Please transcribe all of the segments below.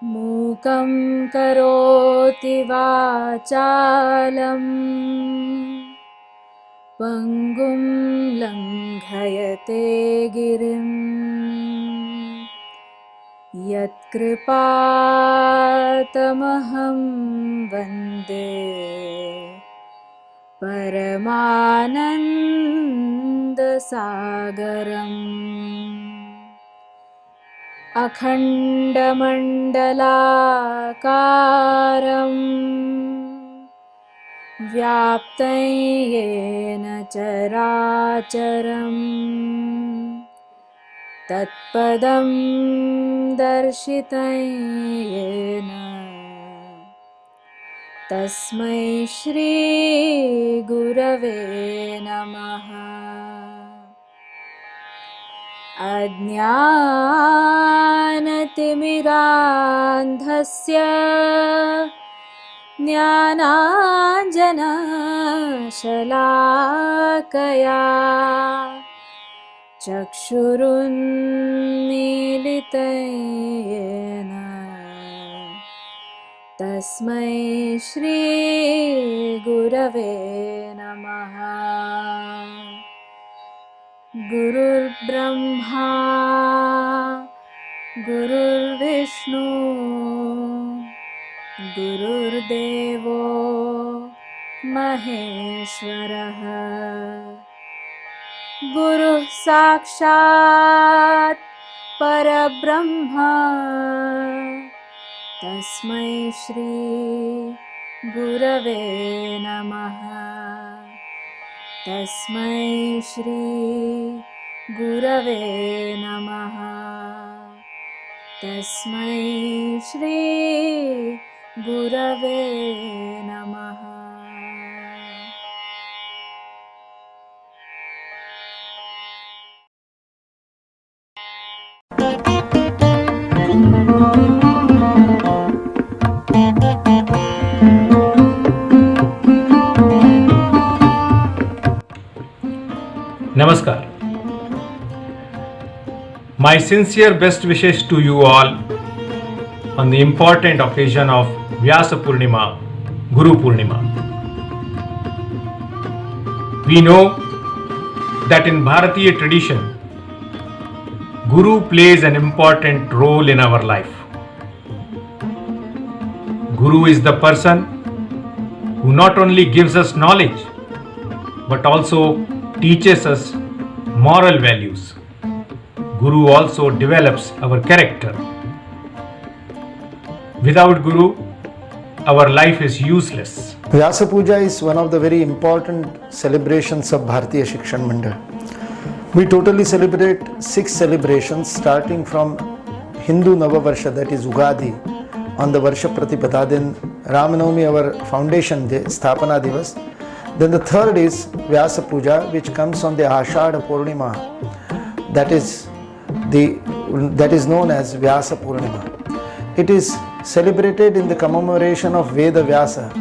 मूकं करोति वाचालं पङ्गुं लङ्घयते गिरिं यत्कृपातमहं वन्दे परमानन्दसागरम्। अखण्डमण्डलाकारं व्याप्तं येन चराचरं तत्पदं दर्शितं येन तस्मै श्रीगुरवे नमः। अज्ञानतिमिरान्धस्य ज्ञानाञ्जनशलाकया चक्षुरुन्मीलितं येन तस्मै श्रीगुरवे नमः। गुरुर्ब्रह्मा गुरुर्विष्णु गुरुर्देवो महेश्वरः गुरुः साक्षात् परब्रह्म तस्मै श्री गुरवे नमः। तस्मै श्री गुरवे नमः। तस्मै श्री गुरवे नमः। Namaskar. My sincere best wishes to you all on the important occasion of Vyasa Purnima, Guru Purnima. We know that in Bharatiya tradition, Guru plays an important role in our life. Guru is the person who not only gives us knowledge but also teaches us moral values. Guru also develops our character. Without Guru, our life is useless. Vyasa Puja is one of the very important celebrations of Bharatiya Shikshan Mandal. We totally celebrate 6 celebrations starting from Hindu Navavarsha, that is Ugadi, on the Varsha Pratipada, then Ramanavami, our foundation day, Sthapana Divas. Then the third is Vyasa Puja, which comes on the Ashadha Purnima, that is known as Vyasa Purnima. It is celebrated in the commemoration of Veda Vyasa,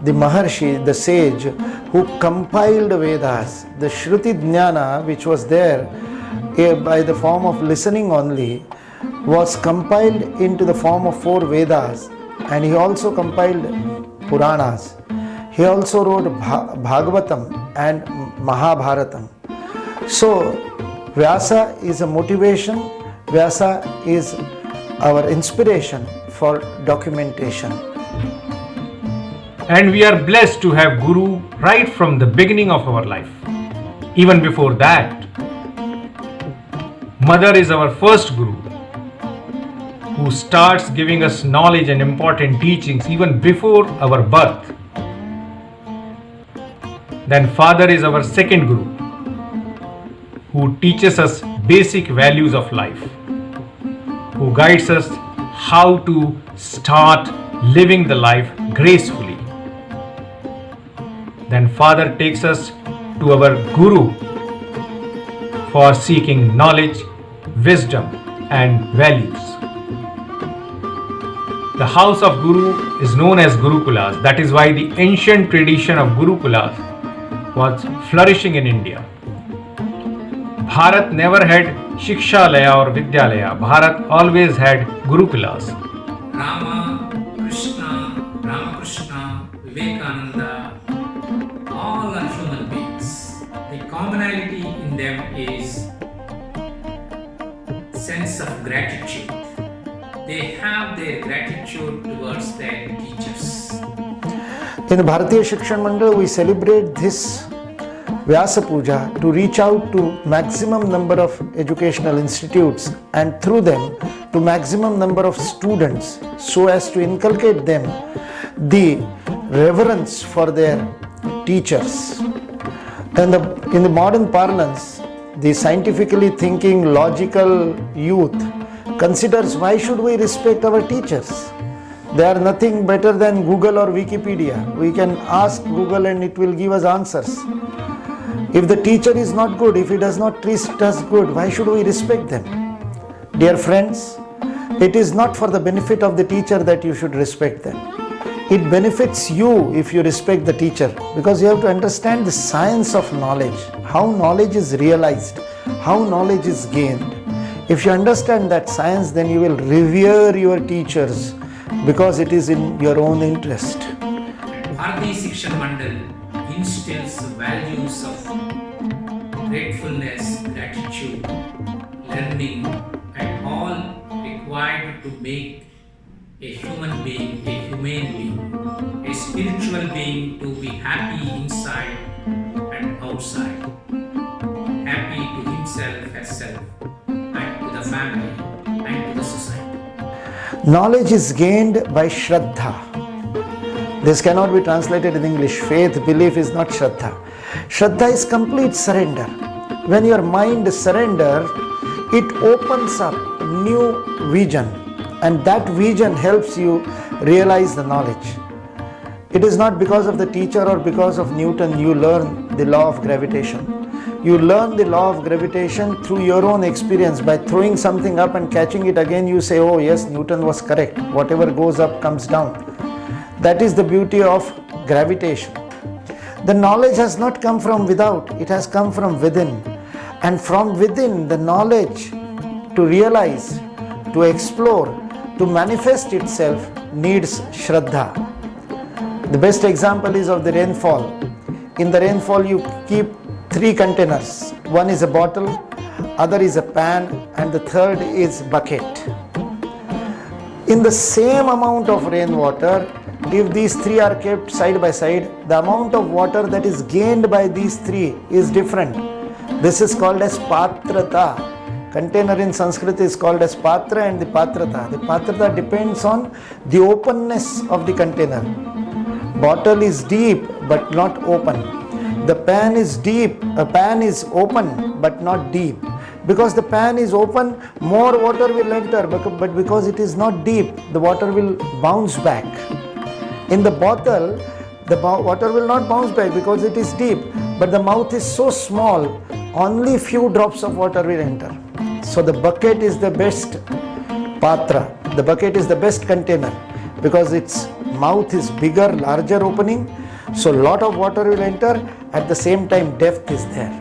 the Maharshi, the sage who compiled Vedas. The Shruti Jnana, which was there by the form of listening only, was compiled into the form of 4 Vedas, and he also compiled Puranas. He also wrote Bhagavatam and Mahabharatam. So, Vyasa is a motivation, Vyasa is our inspiration for documentation. And we are blessed to have Guru right from the beginning of our life. Even before that, Mother is our first Guru, who starts giving us knowledge and important teachings even before our birth. Then Father is our second Guru, who teaches us basic values of life, who guides us how to start living the life gracefully. Then Father takes us to our Guru for seeking knowledge, wisdom and values. The house of Guru is known as Gurukulas. That is why the ancient tradition of Gurukulas was flourishing in India. Bharat never had Shikshalaya or Vidyalaya. Bharat always had Gurukulas. Ramakrishna, Vivekananda, all are human beings. The commonality in them is sense of gratitude. They have their gratitude towards their teachers. In Bharatiya Shikshan Mandal, we celebrate this Vyasa Puja to reach out to maximum number of educational institutes and through them to maximum number of students so as to inculcate them the reverence for their teachers. And in the modern parlance, the scientifically thinking, logical youth considers why should we respect our teachers? They are nothing better than Google or Wikipedia. We can ask Google and it will give us answers. If the teacher is not good, if he does not treat us good, why should we respect them? Dear friends, it is not for the benefit of the teacher that you should respect them. It benefits you if you respect the teacher, because you have to understand the science of knowledge, how knowledge is realized, how knowledge is gained. If you understand that science, then you will revere your teachers because it is in your own interest. Bharatiya Shikshan Mandal instills values of gratefulness, gratitude, learning, and all required to make a human being a humane being, a spiritual being to be happy inside and outside, happy to himself, herself, and to the family, and to the society. Knowledge is gained by Shraddha. This cannot be translated in English. Faith, belief is not Shraddha. Shraddha is complete surrender. When your mind surrenders, it opens up new vision, and that vision helps you realize the knowledge. It is not because of the teacher or because of Newton you learn the law of gravitation. You learn the law of gravitation through your own experience. By throwing something up and catching it again, you say, oh yes, Newton was correct. Whatever goes up comes down. That is the beauty of gravitation. The knowledge has not come from without, it has come from within. And from within, the knowledge to realize, to explore, to manifest itself needs Shraddha. The best example is of the rainfall. In the rainfall, you keep 3 containers. One is a bottle, other is a pan, and the third is bucket. In the same amount of rainwater, if these 3 are kept side by side, the amount of water that is gained by these 3 is different. This is called as patrata. Container in Sanskrit is called as patra and the patrata. The patrata depends on the openness of the container. Bottle is deep but not open. The pan is deep, a pan is open but not deep. Because the pan is open, more water will enter, but because it is not deep, the water will bounce back. In the bottle, the water will not bounce back because it is deep, but the mouth is so small, only few drops of water will enter. So the bucket is the best patra, the bucket is the best container because its mouth is bigger, larger opening, so lot of water will enter, at the same time depth is there.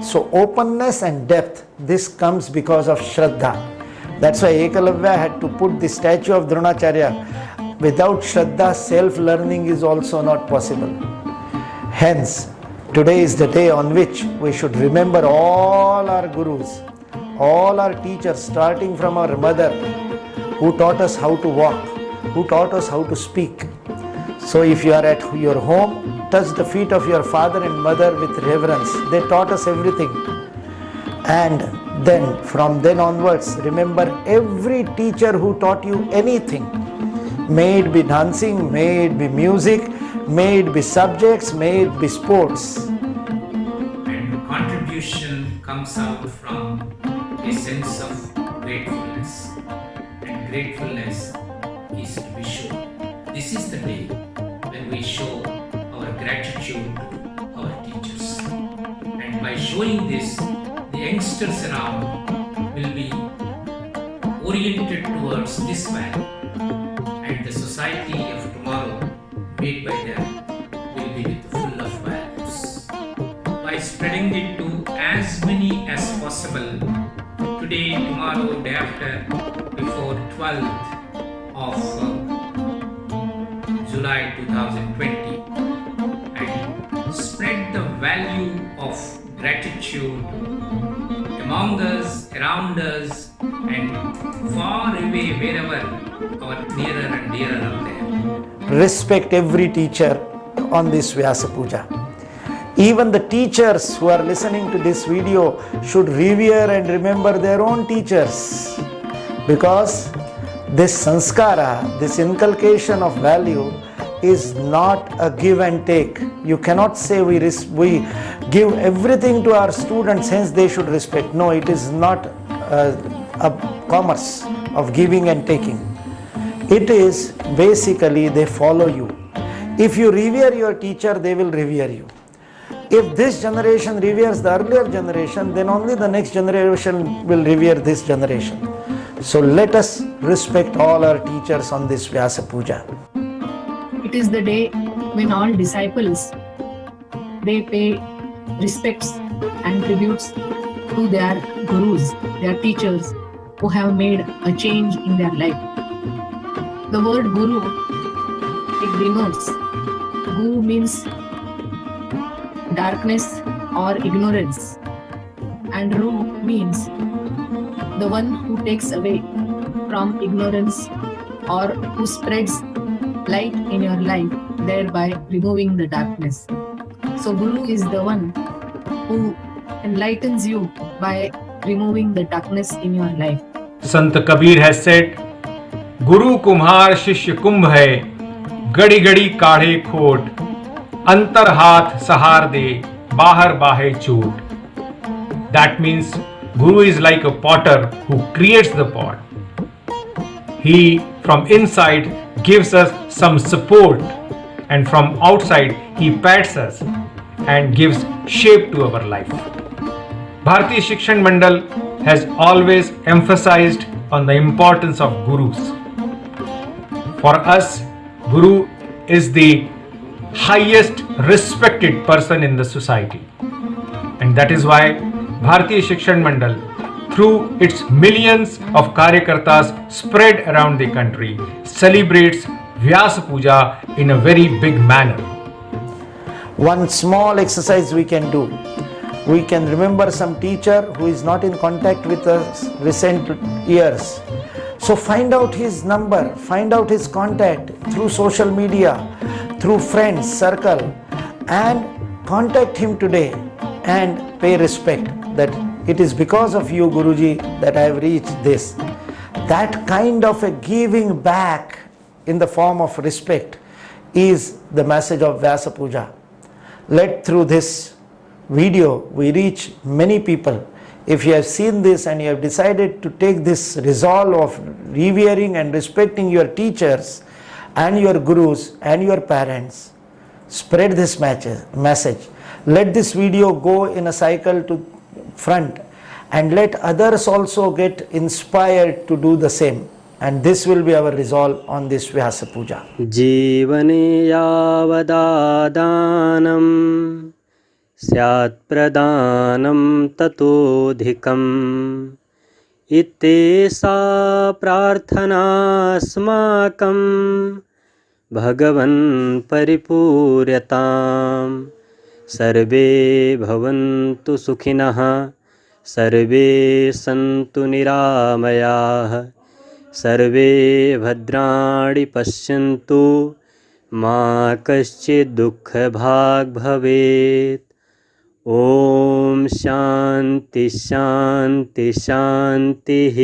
So openness and depth, this comes because of Shraddha. That's why Ekalavya had to put the statue of Dronacharya. Without Shraddha, self-learning is also not possible. Hence, today is the day on which we should remember all our gurus, all our teachers, starting from our mother, who taught us how to walk, who taught us how to speak. So if you are at your home, touch the feet of your father and mother with reverence. They taught us everything. And then, from then onwards, remember every teacher who taught you anything. May it be dancing, may it be music, may it be subjects, may it be sports. And contribution comes out from a sense of gratefulness. And gratefulness is to be shown. This is the day when we show our gratitude to our teachers. And by showing this, the youngsters around will be oriented towards this value. And the society of tomorrow made by them will be full of values. By spreading it to as many as possible, today, tomorrow, day after, before 12th of July 2020 and spread the value of gratitude among us, around us, and far away wherever our nearer and dearer are there. Respect every teacher on this Vyasa Puja. Even the teachers who are listening to this video should revere and remember their own teachers, because this sanskara, this inculcation of value is not a give and take. You cannot say we give everything to our students, hence they should respect. No, it is not a commerce of giving and taking. It is basically they follow you. If you revere your teacher, they will revere you. If this generation reveres the earlier generation, then only the next generation will revere this generation. So let us respect all our teachers on this Vyasa Puja. It is the day when all disciples, they pay respects and tributes to their gurus, their teachers who have made a change in their life. The word guru, it denotes, gu means darkness or ignorance, and ru means the one who takes away from ignorance or who spreads light in your life, thereby removing the darkness. So Guru is the one who enlightens you by removing the darkness in your life. Sant Kabir has said, Guru Kumhar Shishya Kumbh hai, gadi gadi kaadhe khot, antar haath sahar de, bahar bahe choot. That means Guru is like a potter who creates the pot. He from inside gives us some support, and from outside he pats us and gives shape to our life. Bharatiya Shikshan Mandal has always emphasized on the importance of gurus. For us, Guru is the highest respected person in the society, and that is why Bharatiya Shikshan Mandal, through its millions of Karyakartas spread around the country, celebrates Vyasa Puja in a very big manner. One small exercise we can do. We can remember some teacher who is not in contact with us recent years. So find out his number, find out his contact through social media, through friends, circle, and contact him today and pay respect that it is because of you, Guruji, that I have reached this. That kind of a giving back in the form of respect is the message of Vyasa Puja. Let through this video we reach many people. If you have seen this and you have decided to take this resolve of revering and respecting your teachers and your gurus and your parents, spread this message. Let this video go in a cycle to front, and let others also get inspired to do the same. And this will be our resolve on this Vyasa Puja. जीवने यावदादानं स्यात् प्रदानं ततोऽधिकम् इत्येषा प्रार्थनास्माकं भगवन् परिपूर्यताम् सर्वे भवन्तु सुखिनः सर्वे सन्तु निरामयाः सर्वे भद्राणि पश्यन्तु मा कश्चित् दुःखभाग् भवेत् ॐ शान्ति शान्ति शान्तिः।